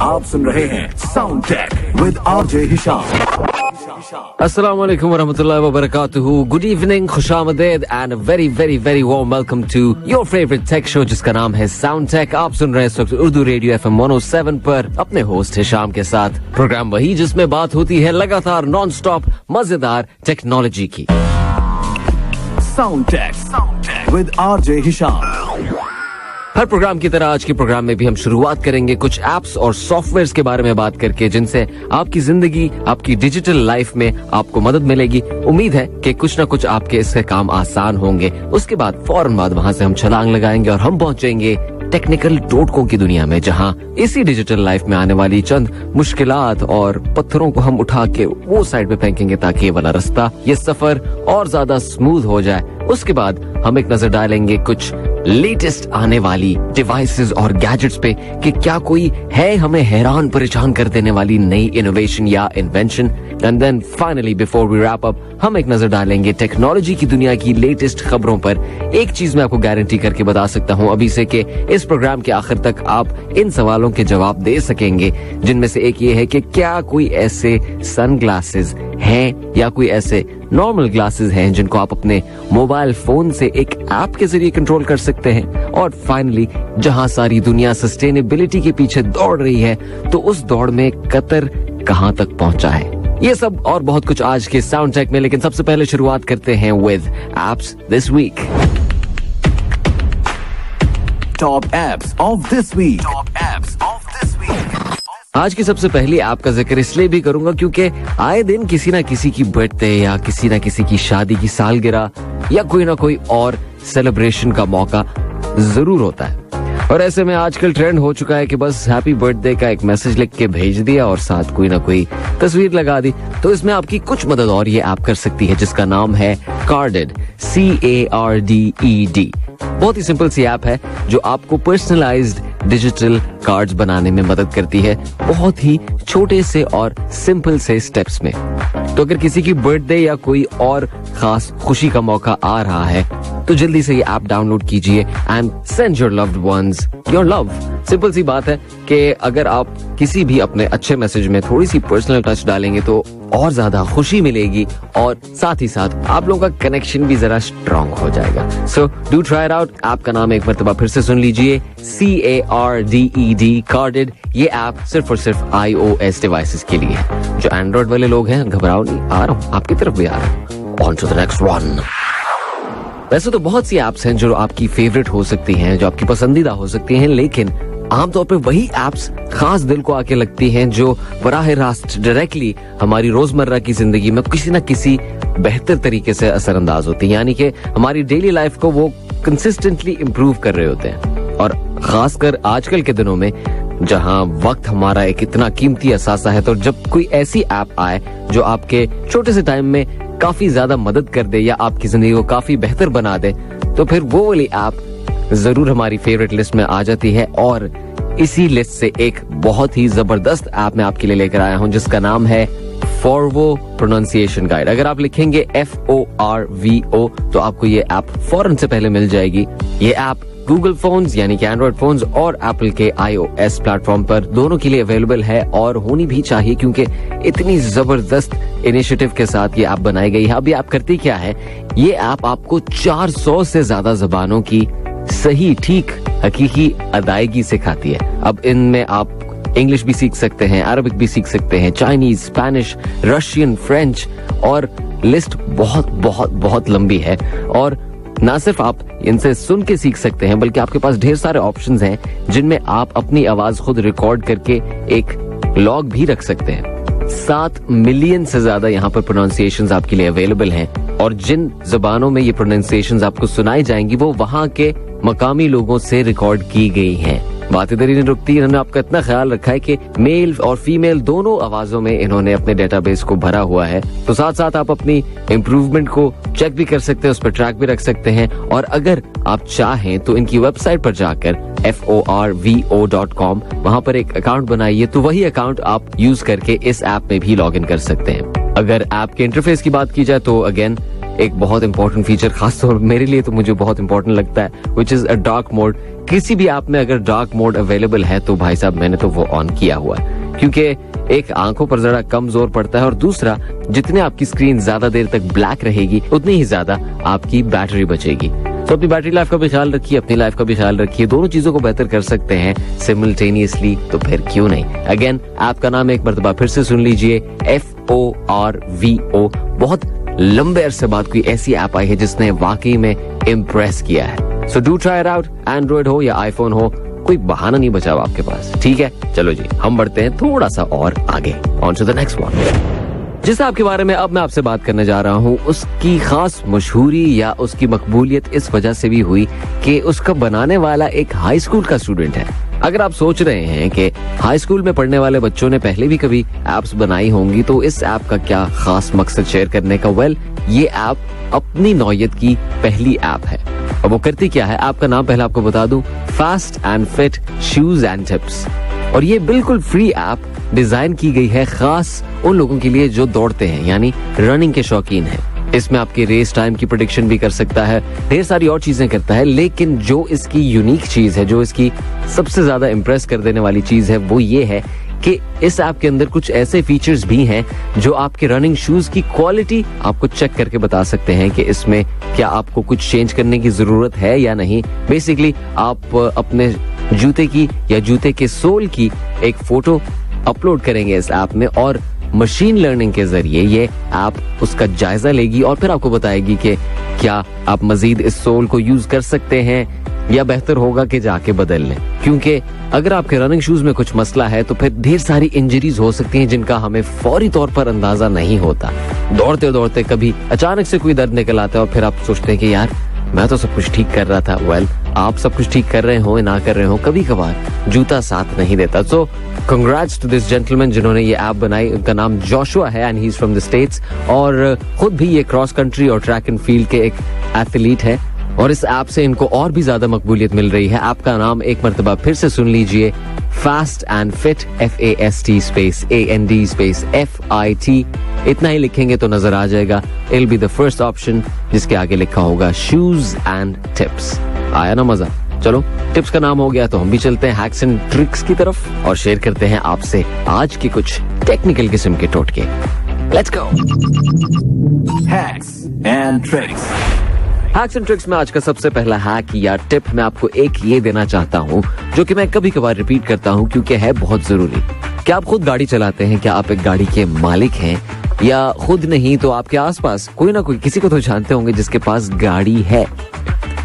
आप सुन रहे हैं sound check with RJ Hisham. अस्सलाम वालेकुम वरहमतुल्लाहि वबरकातुहू। गुड इवनिंग, खुशामदीद and very very very warm welcome to your favourite tech show जिसका नाम है साउंड चेक। आप सुन रहे हैं इस वक्त उर्दू रेडियो FM 107 पर अपने होस्ट हिशाम के साथ। प्रोग्राम वही जिसमें बात होती है लगातार नॉन स्टॉप मजेदार टेक्नोलॉजी की। Sound check with RJ Hisham. हर प्रोग्राम की तरह आज के प्रोग्राम में भी हम शुरुआत करेंगे कुछ एप्स और सॉफ्टवेयर्स के बारे में बात करके जिनसे आपकी जिंदगी, आपकी डिजिटल लाइफ में आपको मदद मिलेगी। उम्मीद है कि कुछ ना कुछ आपके इससे काम आसान होंगे। उसके बाद फौरन बाद वहां से हम छलांग लगाएंगे और हम पहुंचेंगे टेक्निकल टोटकों की दुनिया में, जहां इसी डिजिटल लाइफ में आने वाली चंद मुश्किलात और पत्थरों को हम उठा के वो साइड पे फेंकेंगे ताकि ये वाला रास्ता, ये सफर और ज्यादा स्मूथ हो जाए। उसके बाद हम एक नजर डालेंगे कुछ लेटेस्ट आने वाली डिवाइसेस और गैजेट्स पे कि क्या कोई है हमें हैरान परेशान कर देने वाली नई इनोवेशन या invention. And then finally before we wrap up हम एक नजर डालेंगे टेक्नोलॉजी की दुनिया की लेटेस्ट खबरों पर। एक चीज मैं आपको गारंटी करके बता सकता हूं अभी से कि इस प्रोग्राम के आखिर तक आप इन सवालों के जवाब दे सकेंगे, जिनमें से एक ये है कि क्या कोई ऐसे सनग्लासेस हैं या कोई ऐसे नॉर्मल ग्लासेस हैं जिनको आप अपने मोबाइल फोन से एक ऐप के जरिए कंट्रोल कर सकते हैं। और फाइनली जहां सारी दुनिया सस्टेनेबिलिटी के पीछे दौड़ रही है तो उस दौड़ में कतर कहां तक पहुंचा है। ये सब और बहुत कुछ आज के साउंड चेक में, लेकिन सबसे पहले शुरुआत करते हैं with apps this week. Top apps of this week. आज की सबसे पहली ऐप का जिक्र इसलिए भी करूंगा क्योंकि आए दिन किसी ना किसी की बर्थडे या किसी ना किसी की शादी की सालगिरह या कोई ना कोई और सेलिब्रेशन का मौका जरूर होता है। और ऐसे में आजकल ट्रेंड हो चुका है कि बस हैप्पी बर्थडे का एक मैसेज लिख के भेज दिया और साथ कोई ना कोई तस्वीर लगा दी। तो इसमें आपकी कुछ मदद और ये ऐप कर सकती है जिसका नाम है कार्डेड, CARDED। बहुत ही सिंपल सी ऐप है जो आपको पर्सनलाइज्ड डिजिटल कार्ड्स बनाने में मदद करती है, बहुत ही छोटे से और सिंपल से स्टेप्स में। तो अगर किसी की बर्थडे या कोई और खास खुशी का मौका आ रहा है तो जल्दी से ये ऐप डाउनलोड कीजिए and send your loved ones your love. Simple सी बात है कि अगर आप किसी भी अपने अच्छे मैसेज में थोड़ी सी पर्सनल टच डालेंगे तो और ज्यादा खुशी मिलेगी और साथ ही साथ आप लोगों का कनेक्शन भी जरा स्ट्रांग हो जाएगा। So do try it out. App का नाम एक मर्तबा फिर से सुन लीजिए, CARDED, कार्डेड। ये ऐप सिर्फ और सिर्फ iOS डिवाइसेस के लिए है। जो एंड्रॉइड वाले लोग हैं घबराओ नहीं, आ रहा हूँ आपकी तरफ भी आ रहा हूँ। On to the next one. वैसे तो बहुत सी एप्स हैं जो आपकी फेवरेट हो सकती हैं, जो आपकी पसंदीदा हो सकती हैं, लेकिन आमतौर पे वही एप्स खास दिल को आके लगती हैं जो बराह रास्त डायरेक्टली हमारी रोजमर्रा की जिंदगी में किसी न किसी बेहतर तरीके से असरअंदाज होती हैं, यानी कि हमारी डेली लाइफ को वो कंसिस्टेंटली इम्प्रूव कर रहे होते हैं। और खासकर आजकल के दिनों में जहां वक्त हमारा एक इतना कीमती असासा है, तो जब कोई ऐसी ऐप आए जो आपके छोटे से टाइम में काफी ज्यादा मदद कर दे या आपकी जिंदगी को काफी बेहतर बना दे, तो फिर वो वाली ऐप जरूर हमारी फेवरेट लिस्ट में आ जाती है। और इसी लिस्ट से एक बहुत ही जबरदस्त ऐप मैं आपके लिए लेकर आया हूं जिसका नाम है फॉरवो प्रोनाउंसिएशन गाइड। अगर आप लिखेंगे FORVO तो आपको ये ऐप फौरन से पहले मिल जाएगी। ये ऐप गूगल फोन्स यानी कि एंड्रॉइड फोन्स और एप्पल के iOS प्लेटफॉर्म पर दोनों के लिए अवेलेबल है और होनी भी चाहिए क्योंकि इतनी जबरदस्त इनिशिएटिव के साथ ये ऐप बनाई गई है। अब ये ऐप करती क्या है? ये ऐप आपको 400 से ज्यादा जबानों की सही, ठीक, हकीकी अदायगी सिखाती है। अब इनमें आप इंग्लिश भी सीख सकते हैं, अरबिक भी सीख सकते हैं, चाइनीज, स्पेनिश, रशियन, फ्रेंच, और लिस्ट बहुत बहुत बहुत लंबी है। और ना सिर्फ आप इनसे सुन के सीख सकते हैं बल्कि आपके पास ढेर सारे ऑप्शंस हैं जिनमें आप अपनी आवाज खुद रिकॉर्ड करके एक लॉग भी रख सकते हैं। 7 मिलियन से ज्यादा यहाँ पर प्रोनाउंसिएशंस आपके लिए अवेलेबल हैं और जिन जुबानों में ये प्रोनाउंसिएशंस आपको सुनाई जाएंगी वो वहाँ के मकामी लोगों से रिकॉर्ड की गई हैं। बात इधर ही नहीं रुकती, इन्होंने आपका इतना ख्याल रखा है कि मेल और फीमेल दोनों आवाजों में इन्होंने अपने डेटाबेस को भरा हुआ है। तो साथ साथ आप अपनी इम्प्रूवमेंट को चेक भी कर सकते हैं, उस पर ट्रैक भी रख सकते हैं। और अगर आप चाहें तो इनकी वेबसाइट पर जाकर FORVO.com वहां पर एक अकाउंट बनाइए, तो वही अकाउंट आप यूज करके इस ऐप में भी लॉग इन कर सकते हैं। अगर ऐप के इंटरफेस की बात की जाए तो अगेन एक बहुत इंपॉर्टेंट फीचर, खासतौर मेरे लिए तो मुझे बहुत इंपॉर्टेंट लगता है, which is a dark mode. किसी भी ऐप में अगर डार्क मोड अवेलेबल है तो भाई साहब मैंने तो वो ऑन किया हुआ है, क्योंकि एक आंखों पर जरा कम जोर पड़ता है, और दूसरा जितने आपकी स्क्रीन ज्यादा देर तक ब्लैक रहेगी उतनी ही ज्यादा आपकी बैटरी बचेगी। तो अपनी बैटरी लाइफ का भी ख्याल रखिए, अपनी लाइफ का भी ख्याल रखिए, दोनों चीजों को बेहतर कर सकते हैं सिमल्टेनियसली, तो फिर क्यों नहीं। अगेन ऐप का नाम एक मर्तबा फिर से सुन लीजिए, FORVO। बहुत लंबे अरसे बाद कोई ऐसी ऐप आई है जिसने वाकई में इम्प्रेस किया है। So do try it out, Android हो या आईफोन हो, कोई बहाना नहीं बचा आपके पास, ठीक है। चलो जी, हम बढ़ते हैं थोड़ा सा और आगे, on to the next one. जिस ऐप के बारे में अब मैं आपसे बात करने जा रहा हूँ, उसकी खास मशहूरी या उसकी मकबूलियत इस वजह से भी हुई कि उसका बनाने वाला एक हाई स्कूल का स्टूडेंट है। अगर आप सोच रहे हैं कि हाई स्कूल में पढ़ने वाले बच्चों ने पहले भी कभी एप्स बनाई होंगी, तो इस ऐप का क्या खास मकसद शेयर करने का? वेल, ये ऐप अपनी नौयत की पहली ऐप है। और वो करती क्या है, ऐप का नाम पहले आपको बता दूं, fast and fit shoes and tips. और ये बिल्कुल फ्री ऐप डिजाइन की गई है खास उन लोगों के लिए जो दौड़ते हैं, यानी रनिंग के शौकीन हैं। इसमें आपके रेस टाइम की प्रेडिक्शन भी कर सकता है, ढेर सारी और चीजें करता है, लेकिन जो इसकी यूनिक चीज है, जो इसकी सबसे ज्यादा इंप्रेस कर देने वाली चीज है, वो ये है कि इस ऐप के अंदर कुछ ऐसे फीचर्स भी हैं जो आपके रनिंग शूज की क्वालिटी आपको चेक करके बता सकते हैं कि इसमें क्या आपको कुछ चेंज करने की जरूरत है या नहीं। बेसिकली आप अपने जूते की या जूते के सोल की एक फोटो अपलोड करेंगे इस ऐप में, और मशीन लर्निंग के जरिए ये ऐप उसका जायजा लेगी और फिर आपको बताएगी कि क्या आप मजीद इस सोल को यूज कर सकते हैं या बेहतर होगा कि जाके बदल लें। क्योंकि अगर आपके रनिंग शूज में कुछ मसला है तो फिर ढेर सारी इंजरीज हो सकती हैं जिनका हमें फौरी तौर पर अंदाजा नहीं होता। दौड़ते दौड़ते कभी अचानक से कोई दर्द निकल आता है और फिर आप सोचते हैं कि यार मैं तो सब कुछ ठीक कर रहा था। वेल, आप सब कुछ ठीक कर रहे हो ना कर रहे हो, कभी कभार जूता साथ नहीं देता। सो कंग्रेट्स टू दिस जेंटलमैन जिन्होंने ये ऐप बनाई। उनका नाम जोशुआ है and he is from the states, और खुद भी ये क्रॉस कंट्री और ट्रैक एंड फील्ड के एक एथलीट है, और इस ऐप से इनको और भी ज्यादा मकबूलियत मिल रही है। ऐप का नाम एक मर्तबा फिर से सुन लीजिए, fast and fit, FAST space AND space FIT। इतना ही लिखेंगे तो नजर आ जाएगा। It will be the first option जिसके आगे लिखा होगा शूज एंड टिप्स। आया ना मजा? चलो, टिप्स का नाम हो गया तो हम भी चलते हैं हैक्स एंड ट्रिक्स की तरफ और शेयर करते हैं आपसे आज की कुछ टेक्निकल किस्म के टोटके। Let's go. Hacks and tricks. Hacks and tricks में आज का सबसे पहला हैक या टिप मैं आपको एक ये देना चाहता हूँ जो कि मैं कभी कभार रिपीट करता हूँ क्योंकि है बहुत जरूरी। क्या आप खुद गाड़ी चलाते हैं? क्या आप एक गाड़ी के मालिक हैं? या खुद नहीं तो आपके आसपास कोई ना कोई किसी को तो जानते होंगे जिसके पास गाड़ी है।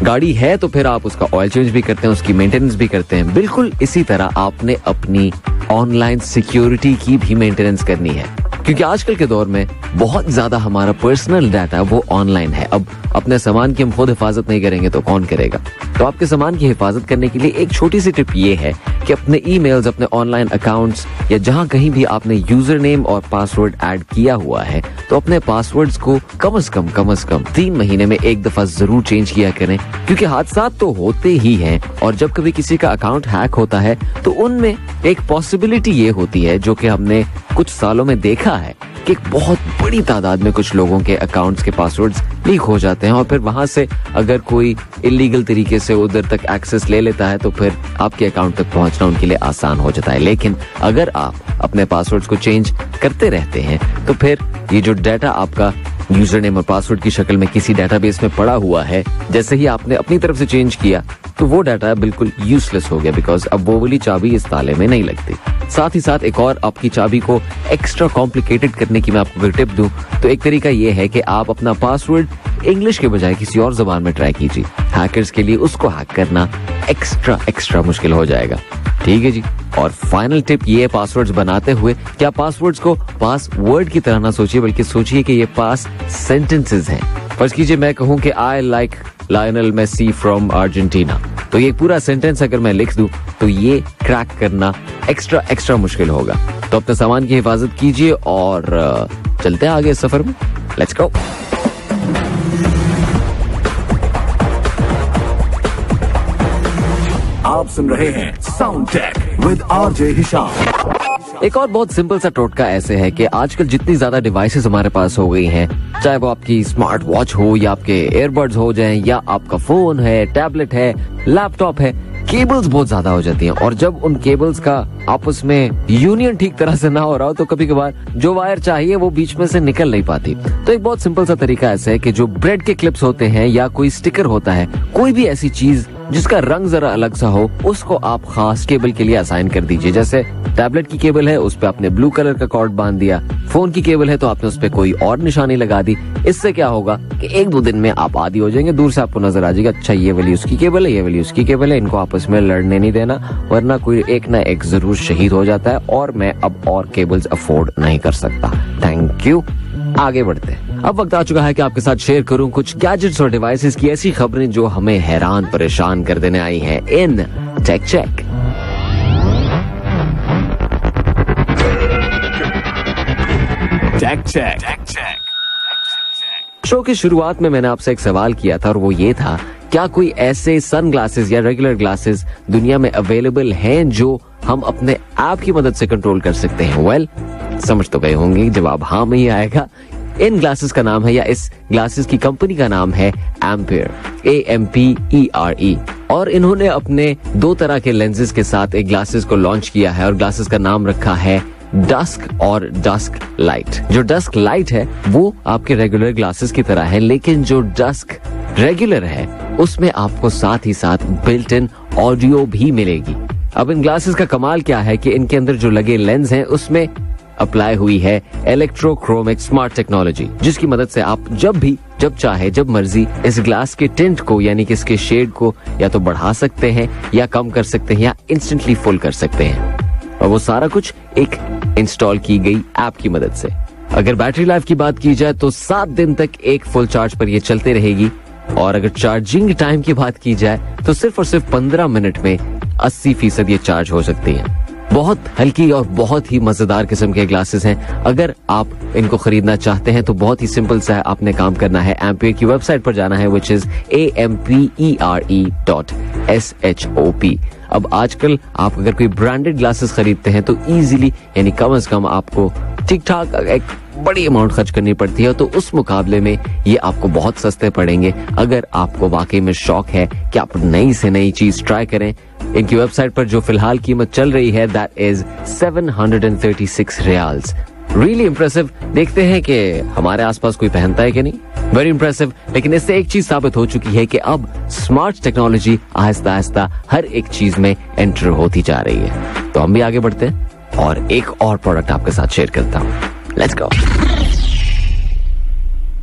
गाड़ी है तो फिर आप उसका ऑयल चेंज भी करते हैं, उसकी मेंटेनेंस भी करते हैं। बिल्कुल इसी तरह आपने अपनी ऑनलाइन सिक्योरिटी की भी मेंटेनेंस करनी है, क्योंकि आजकल के दौर में बहुत ज्यादा हमारा पर्सनल डाटा वो ऑनलाइन है। अब अपने सामान की हम खुद हिफाजत नहीं करेंगे तो कौन करेगा? तो आपके सामान की हिफाजत करने के लिए एक छोटी सी टिप ये है कि अपने ईमेल्स, अपने ऑनलाइन अकाउंट्स या जहां कहीं भी आपने यूजर नेम और पासवर्ड ऐड किया हुआ है तो अपने पासवर्ड्स को कम से कम 3 महीने में एक दफा जरूर चेंज किया करें, क्योंकि हादसात तो होते ही हैं। और जब कभी किसी का अकाउंट हैक होता है तो उनमें एक पॉसिबिलिटी ये होती है, जो कि हमने कुछ सालों में देखा है, कि बहुत बड़ी तादाद में कुछ लोगों के अकाउंट्स के पासवर्ड्स लीक हो जाते हैं और फिर वहां से अगर कोई इलीगल तरीके से उधर तक एक्सेस ले लेता है तो फिर आपके अकाउंट तक पहुंचना उनके लिए आसान हो जाता है। लेकिन अगर आप अपने पासवर्ड्स को चेंज करते रहते हैं तो फिर ये जो डाटा आपका यूजर नेम और पासवर्ड की शक्ल में किसी डेटाबेस में पड़ा हुआ है, जैसे ही आपने अपनी तरफ से चेंज किया तो वो डाटा बिल्कुल यूजलेस हो गया, बिकॉज अब वो वाली चाबी इस ताले में नहीं लगती। साथ ही साथ एक और आपकी चाबी को एक्स्ट्रा कॉम्प्लिकेटेड करने की मैं आपको टिप दूं तो एक तरीका ये है कि आप अपना पासवर्ड इंग्लिश के बजाय किसी और जबान में ट्राई कीजिए। हैकर्स के लिए उसको हैक करना एक्स्ट्रा मुश्किल हो जाएगा। ठीक है जी। और फाइनल टिप ये है, पासवर्ड्स बनाते हुए क्या पासवर्ड्स को पासवर्ड की तरह ना सोचिए, बल्कि सोचिए कि ये पास सेंटेंसेस हैं। फर्ज कीजिए मैं कहूं कि I like Lionel Messi from Argentina, तो ये पूरा सेंटेंस अगर मैं लिख दूं तो ये क्रैक करना एक्स्ट्रा मुश्किल होगा। तो अपने सामान की हिफाजत कीजिए और चलते हैं आगे सफर में। Let's go. आप सुन रहे हैं sound tech with RJ Hisham. एक और बहुत सिंपल सा टोटका ऐसे है कि आजकल जितनी ज्यादा डिवाइसेस हमारे पास हो गई हैं, चाहे वो आपकी स्मार्ट वॉच हो या आपके एयरबड्स हो जाएं या आपका फोन है, टैबलेट है, लैपटॉप है, केबल्स बहुत ज्यादा हो जाती हैं। और जब उन केबल्स का आपस में यूनियन ठीक तरह से ना हो रहा हो तो कभी कभार जो वायर चाहिए वो बीच में से निकल नहीं पाती। तो एक बहुत सिंपल सा तरीका ऐसा है कि जो ब्रेड के क्लिप्स होते हैं या कोई स्टिकर होता है, कोई भी ऐसी चीज जिसका रंग जरा अलग सा हो, उसको आप खास केबल के लिए असाइन कर दीजिए। जैसे टैबलेट की केबल है, उस पे आपने ब्लू कलर का कॉर्ड बांध दिया। फोन की केबल है तो आपने उस पे कोई और निशानी लगा दी। इससे क्या होगा कि 1-2 दिन में आप आदी हो जाएंगे, दूर से आपको नजर आ जाएगा, अच्छा ये वाली उसकी केबल है, ये वाली उसकी केबल है, इनको आपस में लड़ने नहीं देना, वरना कोई एक ना एक जरूर शहीद हो जाता है और मैं अब और केबल्स अफोर्ड नहीं कर सकता। Thank you. आगे बढ़ते हैं। अब वक्त आ चुका है कि आपके साथ शेयर करूं कुछ गैजेट्स और डिवाइसेस की ऐसी खबरें जो हमें हैरान परेशान कर देने आई हैं इन टेक चेक। शो की शुरुआत में मैंने आपसे एक सवाल किया था और वो ये था, क्या कोई ऐसे सन ग्लासेस या रेगुलर ग्लासेस दुनिया में अवेलेबल हैं जो हम अपने ऐप की मदद से कंट्रोल कर सकते हैं? वेल, समझ तो गए होंगे, जवाब हाँ में ही आएगा। इन ग्लासेस का नाम है या इस ग्लासेस की कंपनी का नाम है एम्पियर, AMPERE, और इन्होंने अपने 2 तरह के लेंसेज के साथ एक ग्लासेस को लॉन्च किया है और ग्लासेस का नाम रखा है डस्क और डस्क लाइट। जो डस्क लाइट है वो आपके रेगुलर ग्लासेस की तरह है, लेकिन जो डस्क रेगुलर है उसमें आपको साथ ही साथ बिल्ट इन ऑडियो भी मिलेगी। अब इन ग्लासेस का कमाल क्या है कि इनके अंदर जो लगे लेंस हैं उसमें अप्लाई हुई है इलेक्ट्रोक्रोमिक स्मार्ट टेक्नोलॉजी, जिसकी मदद से आप जब भी, जब चाहे, जब मर्जी इस ग्लास के टिंट को यानी कि इसके शेड को या तो बढ़ा सकते हैं या कम कर सकते हैं या इंस्टेंटली फुल कर सकते हैं। और वो सारा कुछ एक इंस्टॉल की गई ऐप की मदद से। अगर बैटरी लाइफ की बात की जाए तो 7 दिन तक एक फुल चार्ज पर ये चलते रहेगी, और अगर चार्जिंग टाइम की बात की जाए तो सिर्फ और सिर्फ 15 मिनट में 80% ये चार्ज हो सकती है। बहुत हल्की और बहुत ही मजेदार किस्म के ग्लासेस हैं। अगर आप इनको खरीदना चाहते हैं तो बहुत ही सिंपल सा है, आपने काम करना है, एम्पियर की वेबसाइट पर जाना है which is AMPERE.shop। अब आजकल आप अगर कोई ब्रांडेड ग्लासेस खरीदते हैं तो इजीली, यानी कम से कम आपको ठीक ठाक एक बड़ी अमाउंट खर्च करनी पड़ती है, तो उस मुकाबले में ये आपको बहुत सस्ते पड़ेंगे। अगर आपको वाकई में शौक है कि आप नई से नई चीज ट्राई करें, इनकी वेबसाइट पर जो फिलहाल कीमत चल रही है that is 736 riyals. Really impressive. देखते हैं कि हमारे आसपास कोई पहनता है कि नहीं। Very impressive. लेकिन इससे एक चीज साबित हो चुकी है कि अब स्मार्ट टेक्नोलॉजी आहिस्ता आहिस्ता हर एक चीज में एंटर होती जा रही है। तो हम भी आगे बढ़ते हैं और एक और प्रोडक्ट आपके साथ शेयर करता हूँ। Let's go.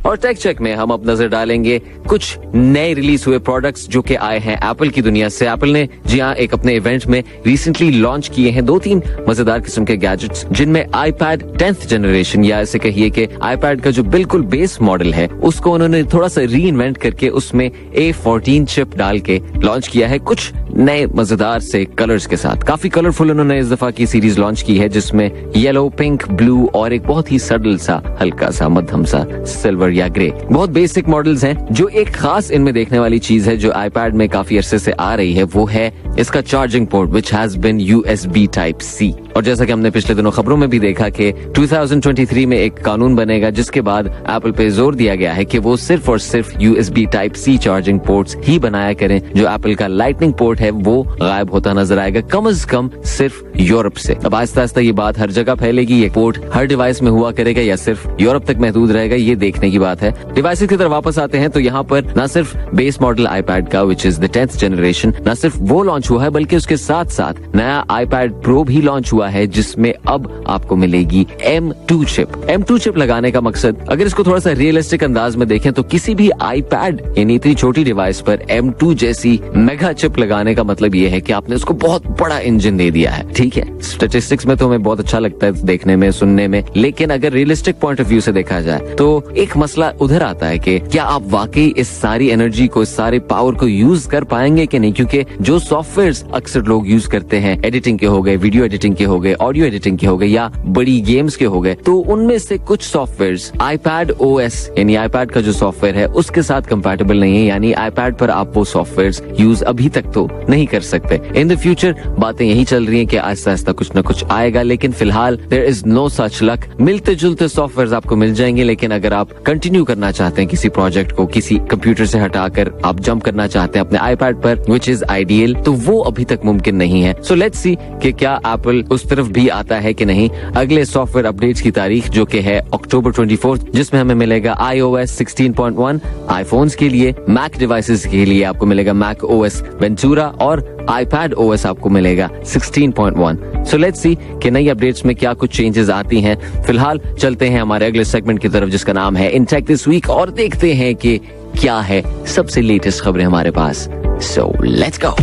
और टेक चेक में हम अब नजर डालेंगे कुछ नए रिलीज हुए प्रोडक्ट्स जो कि आए हैं एप्पल की दुनिया से। एप्पल ने जी हाँ एक अपने इवेंट में रिसेंटली लॉन्च किए हैं 2-3 मजेदार किस्म के गैजेट्स, जिनमें iPad 10th जनरेशन, या ऐसे कहिए कि iPad का जो बिल्कुल बेस मॉडल है उसको उन्होंने थोड़ा सा री इन्वेंट करके उसमें A14 चिप डाल के लॉन्च किया है, कुछ नए मजेदार से कलर्स के साथ। काफी कलरफुल उन्होंने इस दफा की सीरीज लॉन्च की है, जिसमें येलो, पिंक, ब्लू और एक बहुत ही सटल सा, हल्का सा, मध्यम सा सिल्वर या ग्रे। बहुत बेसिक मॉडल्स हैं। जो एक खास इनमें देखने वाली चीज है जो iPad में काफी अरसे से आ रही है वो है इसका charging port which has been USB Type-C। और जैसा कि हमने पिछले दिनों खबरों में भी देखा कि 2023 में एक कानून बनेगा जिसके बाद एप्पल पे जोर दिया गया है कि वो सिर्फ और सिर्फ USB Type-C चार्जिंग पोर्ट्स ही बनाया करें। जो एप्पल का लाइटनिंग पोर्ट है वो गायब होता नजर आएगा, कम से कम सिर्फ यूरोप से। अब आहिस्ता आहिस्ता ये बात हर जगह फैलेगी। ये पोर्ट हर डिवाइस में हुआ करेगा या सिर्फ यूरोप तक महदूद रहेगा, ये देखने की बात है। डिवाइसेस की तरफ वापस आते हैं तो यहाँ पर न सिर्फ बेस मॉडल iPad का which is the 10th generation, न सिर्फ वो लॉन्च हुआ है बल्कि उसके साथ साथ नया iPad Pro भी लॉन्च हुआ है, जिसमें अब आपको मिलेगी M2 चिप। M2 चिप लगाने का मकसद, अगर इसको थोड़ा सा रियलिस्टिक अंदाज में देखें तो किसी भी iPad यानी इतनी छोटी डिवाइस पर M2 जैसी मेगा चिप लगाने का मतलब ये है कि आपने उसको बहुत बड़ा इंजन दे दिया है। ठीक है, स्टैटिस्टिक्स में तो हमें बहुत अच्छा लगता है देखने में, सुनने में, लेकिन अगर रियलिस्टिक पॉइंट ऑफ व्यू से देखा जाए तो एक मसला उधर आता है कि क्या आप वाकई इस सारी एनर्जी को, इस सारे पावर को यूज कर पाएंगे कि नहीं, क्योंकि जो सॉफ्टवेयर्स अक्सर लोग यूज करते हैं, एडिटिंग के हो गए, वीडियो एडिटिंग के हो गए, ऑडियो एडिटिंग के हो गए या बड़ी गेम्स के हो गए, तो उनमें से कुछ सॉफ्टवेयर्स iPad OS यानी iPad का जो सॉफ्टवेयर है उसके साथ कंपैटिबल नहीं है। यानी iPad पर आप वो सॉफ्टवेयर्स यूज अभी तक तो नहीं कर सकते। इन द फ्यूचर बातें यही चल रही हैं कि आहिस्ता आहिस्ता कुछ ना कुछ आएगा, लेकिन फिलहाल there is no such luck. मिलते जुलते सॉफ्टवेयर आपको मिल जाएंगे, लेकिन अगर आप कंटिन्यू करना चाहते हैं किसी प्रोजेक्ट को, किसी कंप्यूटर से हटाकर आप जंप करना चाहते हैं अपने आईपैड पर, विच इज आइडियल, तो वो अभी तक मुमकिन नहीं है। सो लेट्स सी कि क्या एप्पल उस तरफ भी आता है कि नहीं। अगले सॉफ्टवेयर अपडेट्स की तारीख जो कि है अक्टूबर 24, जिसमें हमें मिलेगा iOS 16.1 आईफोन्स के लिए, मैक डिवाइसेस के लिए आपको मिलेगा मैक OS वेंचूरा और iPad OS आपको मिलेगा 16.1। सो लेट्स सी कि नई अपडेट्स में क्या कुछ चेंजेस आती हैं। फिलहाल चलते हैं हमारे अगले सेगमेंट की तरफ जिसका नाम है इन टेक दिस वीक, और देखते हैं कि क्या है सबसे लेटेस्ट खबरें हमारे पास। So let's go.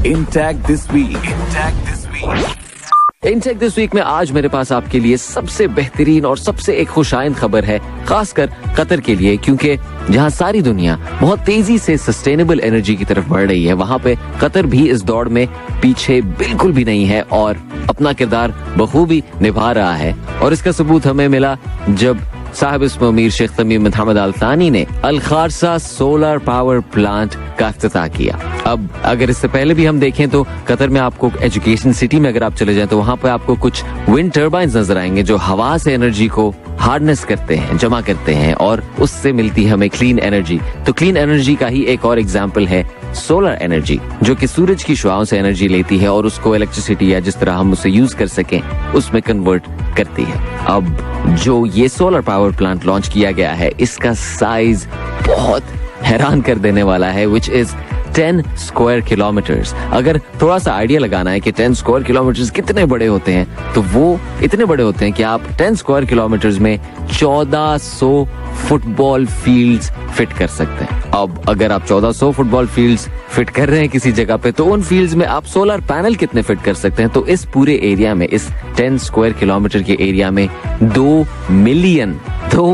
In Tech This Week. In Tech This Week. In tech this week में आज मेरे पास आपके लिए सबसे बेहतरीन और सबसे एक खुशाइंद खबर है, खासकर कतर के लिए, क्योंकि जहां सारी दुनिया बहुत तेजी से सस्टेनेबल एनर्जी की तरफ बढ़ रही है, वहां पे कतर भी इस दौड़ में पीछे बिल्कुल भी नहीं है और अपना किरदार बखूबी निभा रहा है। और इसका सबूत हमें मिला जब साहिब इस्म अमीर शेख तमीम बिन हमद अल थानी ने अल खारसा सोलर पावर प्लांट का इफ्तिताह किया। अब अगर इससे पहले भी हम देखें तो कतर में आपको एजुकेशन सिटी में अगर आप चले जाएं तो वहां पर आपको कुछ विंड टर्बाइंस नजर आएंगे जो हवा से एनर्जी को हार्नेस करते हैं, जमा करते हैं, और उससे मिलती है हमें क्लीन एनर्जी। तो क्लीन एनर्जी का ही एक और एग्जाम्पल है सोलर एनर्जी, जो कि सूरज की शुआओं से एनर्जी लेती है और उसको इलेक्ट्रिसिटी या जिस तरह हम उसे यूज कर सकें उसमें कन्वर्ट करती है। अब जो ये सोलर पावर प्लांट लॉन्च किया गया है, इसका साइज बहुत हैरान कर देने वाला है, विच इज 10 स्क्वायर किलोमीटर्स। अगर थोड़ा सा आइडिया लगाना है कि 10 स्क्वायर किलोमीटर्स कितने बड़े होते हैं, तो वो इतने बड़े होते हैं कि आप 10 स्क्वायर किलोमीटर्स में 1400 फुटबॉल फील्ड्स फिट कर सकते हैं। अब अगर आप 1400 फुटबॉल फील्ड्स फिट कर रहे हैं किसी जगह पे, तो उन फील्ड्स में आप सोलर पैनल कितने फिट कर सकते हैं? तो इस पूरे एरिया में, इस 10 स्क्वायर किलोमीटर के एरिया में 2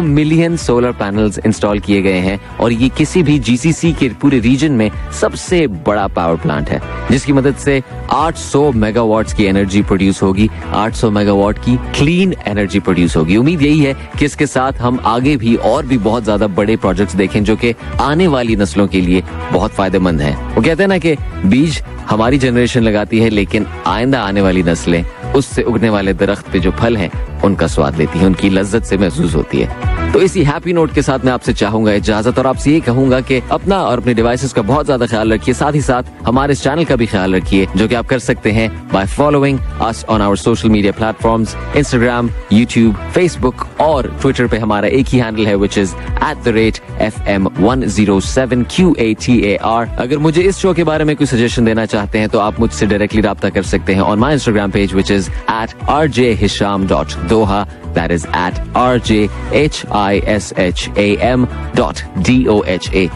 मिलियन सोलर पैनल्स इंस्टॉल किए गए हैं, और ये किसी भी जीसीसी के पूरे रीजन में सबसे बड़ा पावर प्लांट है, जिसकी मदद से 800 मेगावाट्स की एनर्जी प्रोड्यूस होगी, 800 मेगावाट की क्लीन एनर्जी प्रोड्यूस होगी। उम्मीद यही है कि इसके साथ हम आगे भी और भी बहुत ज्यादा बड़े प्रोजेक्ट्स देखें जो कि आने वाली नस्लों के लिए बहुत फायदेमंद हैं। वो कहते हैं ना कि बीज हमारी जनरेशन लगाती है, लेकिन आइंदा आने वाली नस्लें उससे उगने वाले दरख्त पे जो फल हैं उनका स्वाद लेती है, उनकी लज्जत से महसूस होती है। तो इसी हैप्पी नोट के साथ मैं आपसे चाहूंगा इजाजत, और आपसे ये कहूंगा कि अपना और अपने डिवाइसेस का बहुत ज्यादा ख्याल रखिए, साथ ही साथ हमारे इस चैनल का भी ख्याल रखिए, जो कि आप कर सकते हैं by following us on our social media platforms, Instagram, YouTube, Facebook और ट्विटर पे हमारा एक ही हैंडल है, विच इज @FM107QATAR। अगर मुझे इस शो के बारे में कोई सजेशन देना चाहते हैं तो आप मुझसे डायरेक्टली राब्ता कर सकते हैं on my Instagram page, which is @RJHisham.Doha, that is @RJHISHAM.DOHA।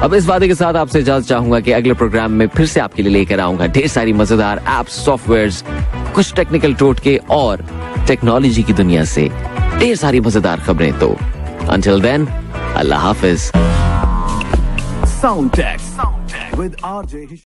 अब इस वादे के साथ आपसे इजाजत चाहूंगा कि अगले प्रोग्राम में फिर से आपके लिए लेकर आऊंगा ढेर सारी मजेदार एप्स, सॉफ्टवेयर्स, कुछ टेक्निकल टोटके और टेक्नोलॉजी की दुनिया से ढेर सारी मजेदार खबरें। तो until then, Allah Hafiz. Sound Tech with RJ Hisham.